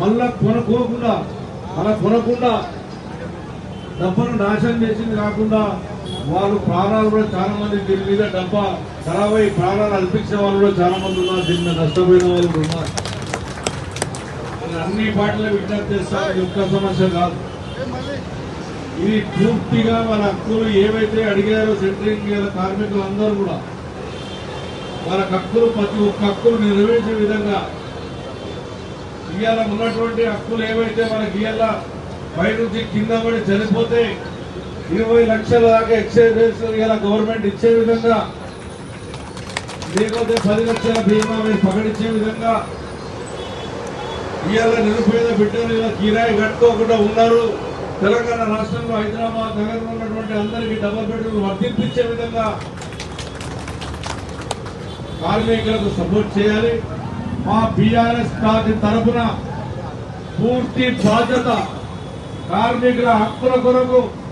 మళ్ళా కొనుక్కోకుండా అలా కొనకుండా డబ్బను నాశనం చేసింది కాకుండా వాళ్ళు ప్రాణాలు కూడా చాలా మంది దీని మీద డబ్బా ఖరాబ్ అయ్యి ప్రాణాలు అర్పించిన వాళ్ళు కూడా చాలా మంది ఉన్నారు. దీని మీద నష్టపోయిన వాళ్ళు కూడా ఉన్నారు. అన్ని పార్టీలు విజ్ఞప్తి చేస్తారు. ఒక్క సమస్య కాదు, ఇది పూర్తిగా వాళ్ళ హక్కులు ఏవైతే అడిగారో సెంట్రింగ్ కార్మికులు అందరూ కూడా వాళ్ళ హక్కులు ప్రతి ఒక్క హక్కులు నెరవేర్చే విధంగా ఇవాళ ఉన్నటువంటి హక్కులు ఏవైతే మనకి ఇవాళ పై నుంచి కింద పడి చనిపోతే 20 లక్షల దాకా ఎక్సైజ్ ఇలా గవర్నమెంట్ ఇచ్చే విధంగా, లేకపోతే 10 లక్షల బీమా మీరు ప్రకటించే విధంగా ఇవాళ నిరుపేద బిడ్డలు ఇలా కిరాయి కట్టుకోకుండా ఉన్నారు. తెలంగాణ రాష్ట్రంలో హైదరాబాద్ నగరంలో ఉన్నటువంటి అందరికీ డబుల్ బెడ్రూమ్ వర్తింపించే విధంగా కార్మికులకు సపోర్ట్ చేయాలి. మా బీఆర్ఎస్ పార్టీ తరఫున పూర్తి బాధ్యత కార్మికుల హక్కుల కొరకు